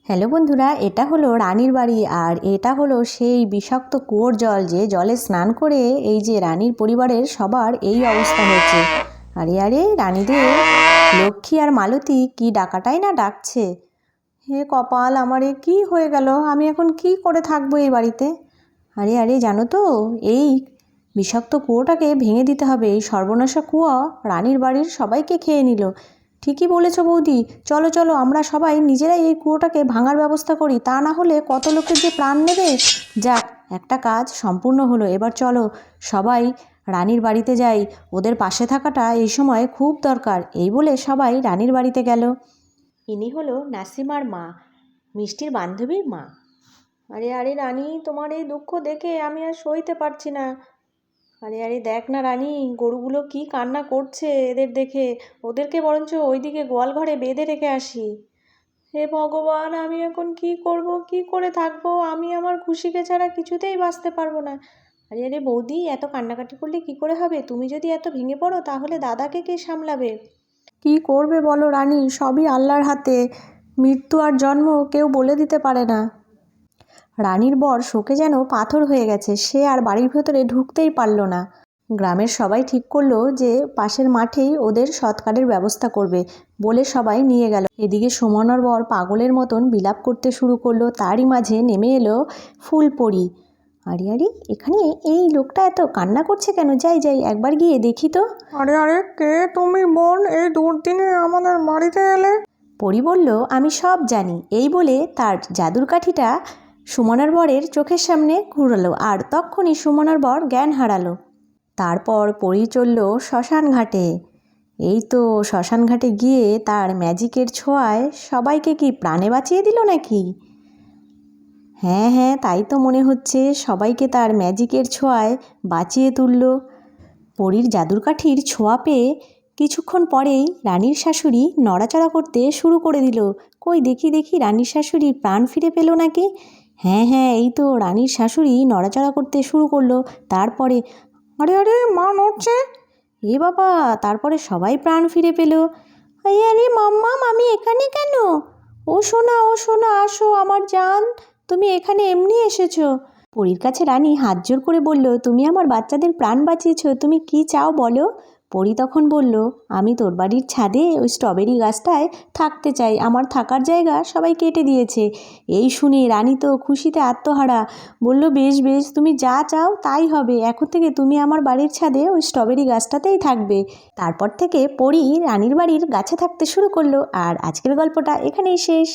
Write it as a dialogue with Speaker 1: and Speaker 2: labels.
Speaker 1: Hello বন্ধুরা, এটা হলো রানীর বাড়ি আর এটা হলো সেই বিষাক্ত কুয়োর জল যে জলে স্নান করে এই যে রানীর পরিবারের সবার এই অবস্থা হয়েছে। আরে আরে রানীদের লক্ষ্মী আর মালতী কি ডাকাটাই না ডাকছে। হে কপাল আমার, এ কী হয়ে গেল, আমি এখন কি করে থাকবো এই বাড়িতে। আরে আরে জানো তো, এই বিষাক্ত কুয়োটাকে ভেঙে দিতে হবে। এই সর্বনাশা কুয়া রানীর বাড়ির সবাইকে খেয়ে নিল। ঠিকই বলেছ বৌদি, চলো চলো আমরা সবাই নিজেরাই এই কুয়োটাকে ভাঙার ব্যবস্থা করি, তা না হলে কত লোকের যে প্রাণ নেবে। যাক, একটা কাজ সম্পূর্ণ হলো। এবার চলো সবাই রানীর বাড়িতে যাই, ওদের পাশে থাকাটা এই সময় খুব দরকার। এই বলে সবাই রানীর বাড়িতে গেল। ইনি হলো নাসিমার মা, মিষ্টির বান্ধবীর মা। আরে আরে রানী, তোমার এই দুঃখ দেখে আমি আর সইতে পারছি না। আরে আরে দেখ না রানী, গরুগুলো কি কান্না করছে এদের দেখে। ওদেরকে বরঞ্চ ওইদিকে গোয়াল ঘরে বেঁধে রেখে আসি। হে ভগবান, আমি এখন কি করব, কি করে থাকবো? আমি আমার খুশিকে ছাড়া কিছুতেই বাঁচতে পারবো না। আরে আরে বৌদি, এত কান্নাকাটি করলে কি করে হবে? তুমি যদি এত ভেঙে পড়ো তাহলে দাদাকে কে সামলাবে? কি করবে বলো রানী, সবই আল্লাহর হাতে। মৃত্যু আর জন্ম কেউ বলে দিতে পারে না। রানীর বর শোকে যেন পাথর হয়ে গেছে, সে আর বাড়ির ভেতরে ঢুকতেই পারল না। গ্রামের সবাই ঠিক করলো যে পাশের মাঠেই ওদের সৎকারের ব্যবস্থা করবে বলে সবাই নিয়ে গেল। এদিকে সুমনার বর পাগলের মতন বিলাপ করতে শুরু করলো। তারই মাঝে নেমে এলো ফুলপরি। আরে আরে, এখানে এই লোকটা এত কান্না করছে কেন? যাই যাই একবার গিয়ে দেখি তো।
Speaker 2: আরে আরে, কে তুমি বোন? এই দুর্দিনে আমাদের বাড়িতে এলে?
Speaker 1: পরি বলল, আমি সব জানি। এই বলে তার জাদুর কাঠিটা সুমনার বরের চোখের সামনে ঘুরালো আর তক্ষুনি সুমনার বর জ্ঞান হারালো। তারপর পরি চলল শ্মশান ঘাটে। এই তো শ্মশান ঘাটে গিয়ে তার ম্যাজিকের ছোঁয়ায় সবাইকে কি প্রাণে বাঁচিয়ে দিল নাকি? হ্যাঁ হ্যাঁ, তাই তো মনে হচ্ছে, সবাইকে তার ম্যাজিকের ছোঁয়ায় বাঁচিয়ে তুলল। পরীর জাদুর কাঠির ছোঁয়া পেয়ে কিছুক্ষণ পরেই রানীর শাশুড়ি নড়াচড়া করতে শুরু করে দিল। কই দেখি দেখি, রানীর শাশুড়ি প্রাণ ফিরে পেল নাকি? হ্যাঁ হ্যাঁ, এই তো রানীর শাশুড়ি নড়াচড়া করতে শুরু করলো। তারপরে
Speaker 2: আরে আরে, মা নড়ছে।
Speaker 1: এ বাবা, তারপরে সবাই প্রাণ ফিরে পেল। আরে আরে মাম্মাম, আমি এখানে কেন? ও সোনা, ও সোনা, আসো আমার জান, তুমি এখানে এমনি এসেছো? পরীর কাছে রানী হাত জোর করে বলল, তুমি আমার বাচ্চাদের প্রাণ বাঁচিয়েছো, তুমি কি চাও বলো? পরী তখন বলল, আমি তোর বাড়ির ছাদে ওই স্ট্রবেরি গাছটায় থাকতে চাই, আমার থাকার জায়গা সবাই কেটে দিয়েছে। এই শুনে রানী তো খুশিতে আত্মহারা। বলল, বেশ বেশ, তুমি যা চাও তাই হবে, এখন থেকে তুমি আমার বাড়ির ছাদে ওই স্ট্রবেরি গাছটাতেই থাকবে। তারপর থেকে পরী রানীর বাড়ির গাছে থাকতে শুরু করলো। আর আজকের গল্পটা এখানেই শেষ।